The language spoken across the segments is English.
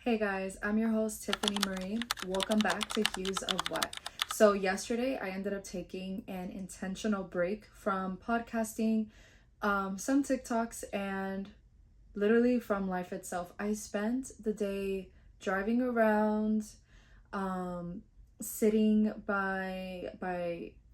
Hey guys, I'm your host Tiffany Marie. Welcome back to Hues of What. So yesterday I ended up taking an intentional break from podcasting, some TikToks, and literally from life itself. I spent the day driving around, sitting by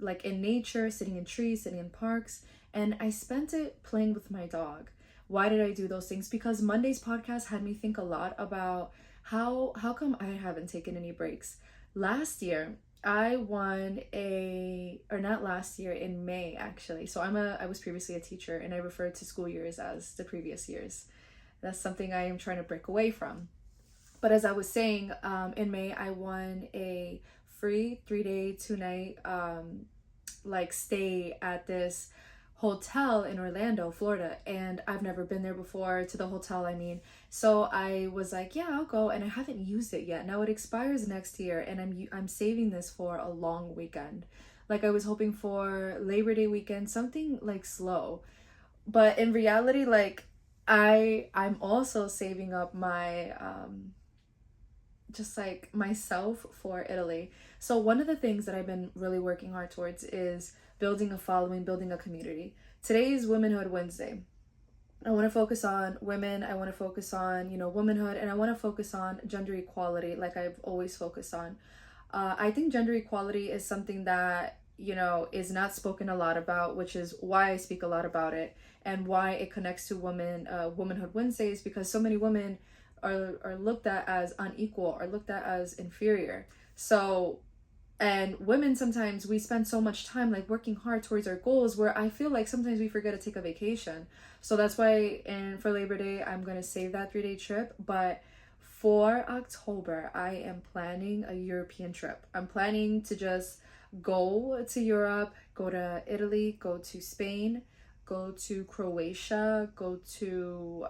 like in nature, sitting in trees, sitting in parks, and I spent it playing with my dog. Why did I do those things? Because Monday's podcast had me think a lot about how come I haven't taken any breaks. Last year I won or not last year, in May actually. So I was previously a teacher and I referred to school years as the previous years. That's something I am trying to break away from. But as I was saying, in May I won a free 3-day 2-night stay at this hotel in Orlando, Florida, and I've never been there before, to the hotel I mean. So I was like, yeah, I'll go, and I haven't used it yet. Now it expires next year and I'm saving this for a long weekend. Like I was hoping for Labor Day weekend, something like slow. But in reality, like I'm also saving up my just like myself for Italy. So one of the things that I've been really working hard towards is building a following, building a community. Today is Womenhood Wednesday. I want to focus on women. I want to focus on, womanhood, and I want to focus on gender equality like I've always focused on. I think gender equality is something that, is not spoken a lot about, which is why I speak a lot about it and why it connects to Womanhood Wednesdays, because so many women are looked at as unequal, or looked at as inferior. So, and women, sometimes we spend so much time like working hard towards our goals, where I feel like sometimes we forget to take a vacation. So that's why, and for Labor Day I'm going to save that 3-day trip. But for October I am planning a European trip. I'm planning to just go to Europe, go to Italy, go to Spain, go to Croatia, go to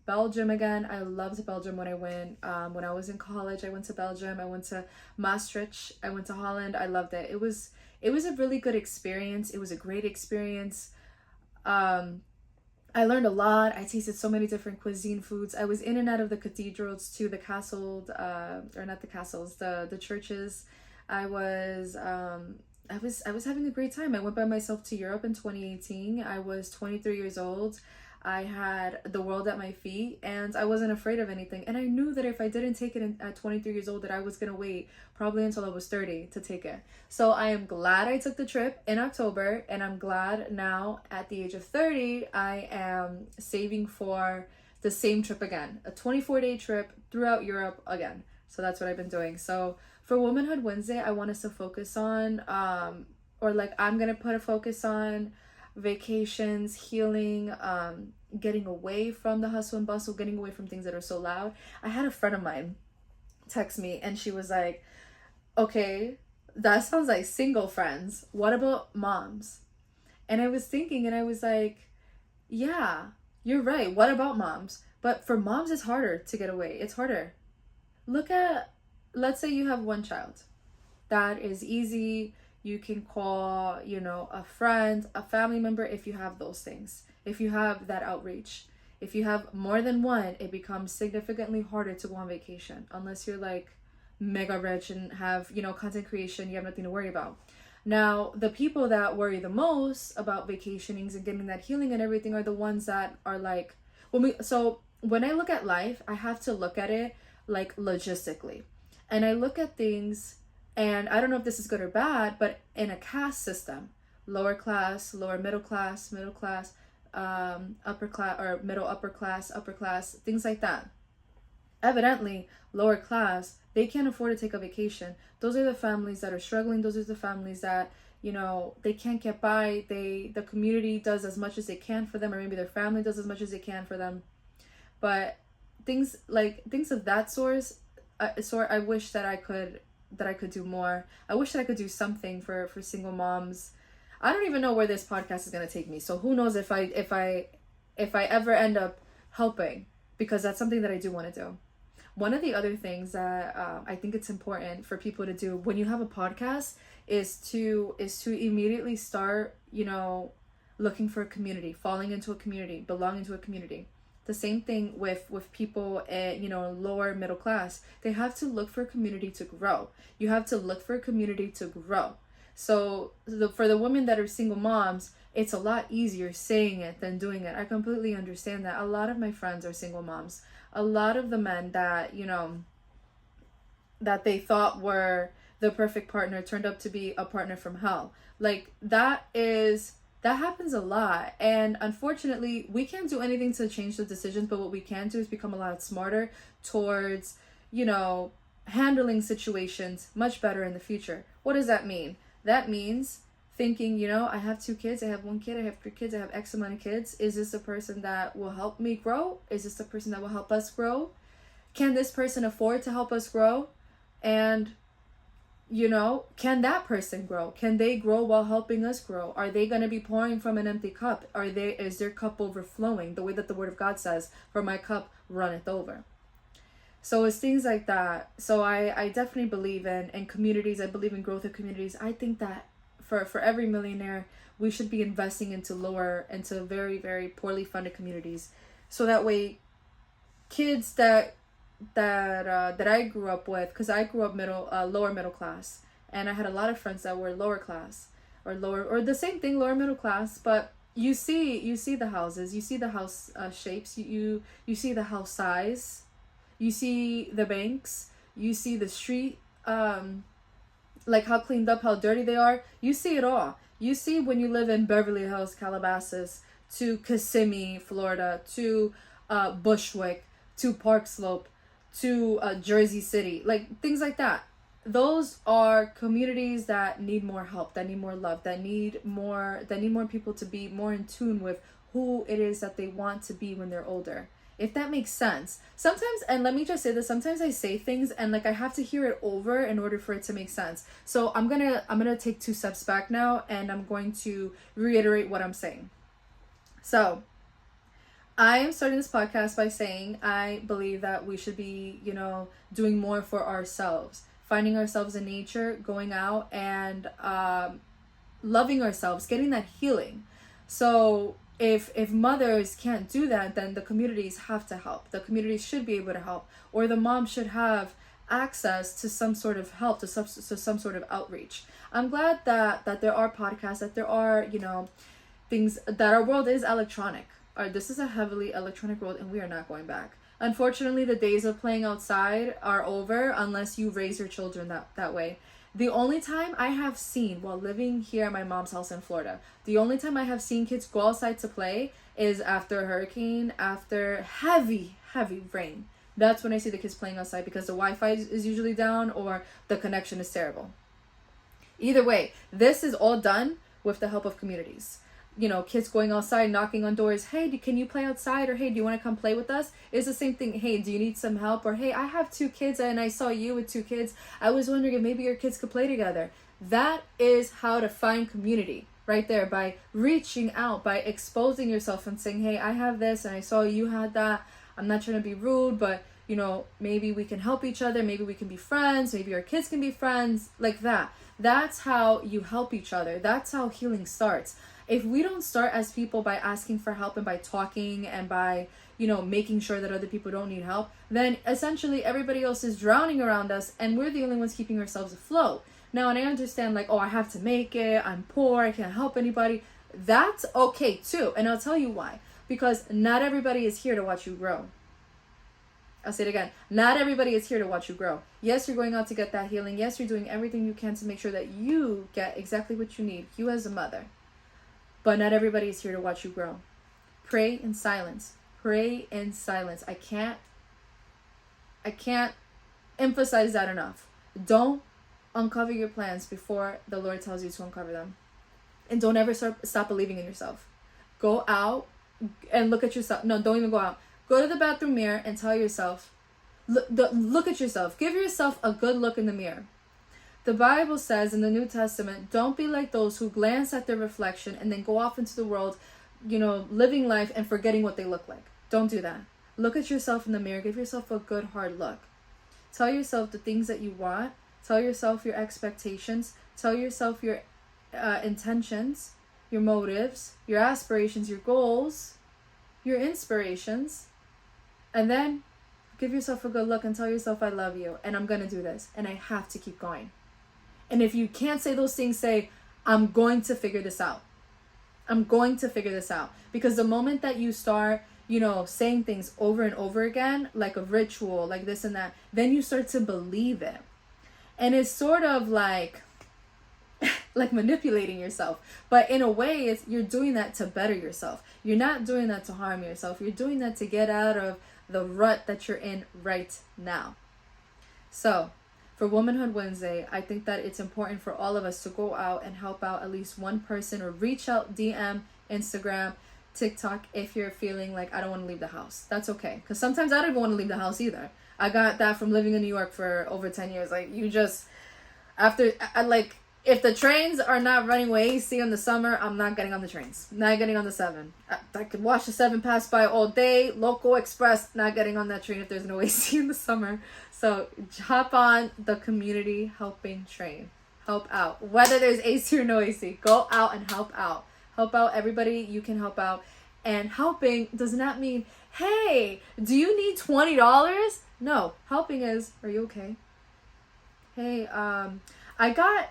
Belgium again. I loved Belgium when I went. When I was in college, I went to Belgium. I went to Maastricht. I went to Holland. I loved it. It was a really good experience. It was a great experience. I learned a lot. I tasted so many different cuisine foods. I was in and out of the cathedrals too, the castles, or not the castles, the churches. I was having a great time. I went by myself to Europe in 2018. I was 23 years old. I had the world at my feet and I wasn't afraid of anything. And I knew that if I didn't take it at 23 years old, that I was going to wait probably until I was 30 to take it. So I am glad I took the trip in October, and I'm glad now at the age of 30, I am saving for the same trip again, a 24-day trip throughout Europe again. So that's what I've been doing. So for Womanhood Wednesday, I want us to focus on, I'm going to put a focus on vacations, healing, getting away from the hustle and bustle, getting away from things that are so loud. I had a friend of mine text me and she was like, okay, that sounds like single friends. What about moms? And I was thinking, and I was like, yeah, you're right. What about moms? But for moms, it's harder to get away. It's harder. Let's say you have one child. That is easy. You can call, a friend, a family member, if you have those things, if you have that outreach. If you have more than one, it becomes significantly harder to go on vacation, unless you're like mega rich and have, content creation, you have nothing to worry about. Now, the people that worry the most about vacationings and getting that healing and everything are the ones that are like, when I look at life, I have to look at it like logistically. And I look at things, and I don't know if this is good or bad, but in a caste system, lower class, lower middle class, upper class, or middle upper class, things like that. Evidently, lower class, they can't afford to take a vacation. Those are the families that are struggling. Those are the families that, they can't get by. The community does as much as they can for them, or maybe their family does as much as they can for them. But things of that sort, I wish that I could do more. I wish that I could do something for single moms. I don't even know where this podcast is going to take me. So who knows if I ever end up helping, because that's something that I do want to do. One of the other things that I think it's important for people to do when you have a podcast is to immediately start, looking for a community, falling into a community, belonging to a community. The same thing with people at, lower middle class. They have to look for a community to grow. You have to look for a community to grow. So for the women that are single moms, it's a lot easier saying it than doing it. I completely understand that. A lot of my friends are single moms. A lot of the men that, that they thought were the perfect partner turned up to be a partner from hell. Like, that happens a lot. And unfortunately, we can't do anything to change the decisions, but what we can do is become a lot smarter towards, handling situations much better in the future. What does that mean? That means thinking, I have 2 kids, I have 1 kid, I have 3 kids, I have X amount of kids. Is this a person that will help me grow? Is this a person that will help us grow? Can this person afford to help us grow? And, can that person grow? Can they grow while helping us grow? Are they going to be pouring from an empty cup? Is their cup overflowing? The way that the word of God says, for my cup runneth over. So it's things like that. So I definitely believe in communities. I believe in growth of communities. I think that for every millionaire, we should be investing into very, very poorly funded communities. So that way, kids that I grew up with, because I grew up lower middle class, and I had a lot of friends that were lower class or the same thing, lower middle class, but you see the houses, you see the house shapes, you see the house size, you see the banks, you see the street, like how cleaned up, how dirty they are. You see it all. You see when you live in Beverly Hills, Calabasas, to Kissimmee, Florida, to Bushwick, to Park Slope, to Jersey City, like things like that. Those are communities that need more help, that need more love, that need more people to be more in tune with who it is that they want to be when they're older. If that makes sense. Sometimes, and let me just say this, sometimes I say things and like I have to hear it over in order for it to make sense. So I'm gonna take 2 steps back now, and I'm going to reiterate what I'm saying. So I am starting this podcast by saying I believe that we should be, doing more for ourselves, finding ourselves in nature, going out and loving ourselves, getting that healing. So if mothers can't do that, then the communities have to help. The communities should be able to help, or the mom should have access to some sort of help, to some sort of outreach. I'm glad that there are podcasts, that there are, things, that our world is electronic. This is a heavily electronic world, and we are not going back. Unfortunately, the days of playing outside are over unless you raise your children that way. The only time I have seen, while living here at my mom's house in Florida, the only time I have seen kids go outside to play is after a hurricane, after heavy, heavy rain. That's when I see the kids playing outside, because the Wi-Fi is usually down or the connection is terrible. Either way, this is all done with the help of communities. Kids going outside, knocking on doors. Hey, can you play outside? Or hey, do you want to come play with us? It's the same thing. Hey, do you need some help? Or hey, I have 2 kids and I saw you with 2 kids. I was wondering if maybe your kids could play together. That is how to find community right there, by reaching out, by exposing yourself and saying, hey, I have this and I saw you had that. I'm not trying to be rude, but maybe we can help each other. Maybe we can be friends. Maybe our kids can be friends, like that. That's how you help each other. That's how healing starts. If we don't start as people by asking for help and by talking and by, making sure that other people don't need help, then essentially everybody else is drowning around us and we're the only ones keeping ourselves afloat. Now, and I understand like, oh, I have to make it, I'm poor, I can't help anybody. That's okay too. And I'll tell you why. Because not everybody is here to watch you grow. I'll say it again. Not everybody is here to watch you grow. Yes, you're going out to get that healing. Yes, you're doing everything you can to make sure that you get exactly what you need, you as a mother. But not everybody is here to watch you grow. Pray in silence. Pray in silence. I can't emphasize that enough. Don't uncover your plans before the Lord tells you to uncover them. And don't ever stop believing in yourself. Go out and look at yourself. No, don't even go out. Go to the bathroom mirror and tell yourself, look at yourself. Give yourself a good look in the mirror. The Bible says in the New Testament, don't be like those who glance at their reflection and then go off into the world, living life and forgetting what they look like. Don't do that. Look at yourself in the mirror. Give yourself a good hard look. Tell yourself the things that you want. Tell yourself your expectations. Tell yourself your intentions, your motives, your aspirations, your goals, your inspirations. And then give yourself a good look and tell yourself, I love you and I'm going to do this and I have to keep going. And if you can't say those things, say, I'm going to figure this out. I'm going to figure this out. Because the moment that you start, saying things over and over again, like a ritual, like this and that, then you start to believe it. And it's sort of like manipulating yourself. But in a way, you're doing that to better yourself. You're not doing that to harm yourself. You're doing that to get out of the rut that you're in right now. So, for Womanhood Wednesday, I think that it's important for all of us to go out and help out at least one person, or reach out, DM, Instagram, TikTok, if you're feeling like I don't want to leave the house. That's okay. Because sometimes I don't even want to leave the house either. I got that from living in New York for over 10 years. Like, you just, if the trains are not running with AC in the summer, I'm not getting on the trains. Not getting on the 7. I could watch the 7 pass by all day. Local Express, not getting on that train if there's no AC in the summer. So hop on the community helping train. Help out. Whether there's AC or no AC, go out and help out. Help out everybody you can help out. And helping does not mean, hey, do you need $20? No, helping is, are you okay? Hey, I got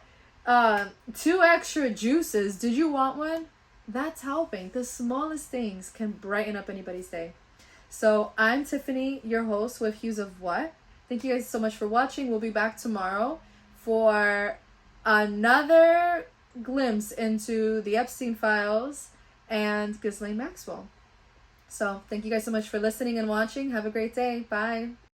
2 extra juices. Did you want one? That's helping. The smallest things can brighten up anybody's day. So I'm Tiffany, your host with Hues of What. Thank you guys so much for watching. We'll be back tomorrow for another glimpse into the Epstein files and Ghislaine Maxwell. So thank you guys so much for listening and watching. Have a great day. Bye.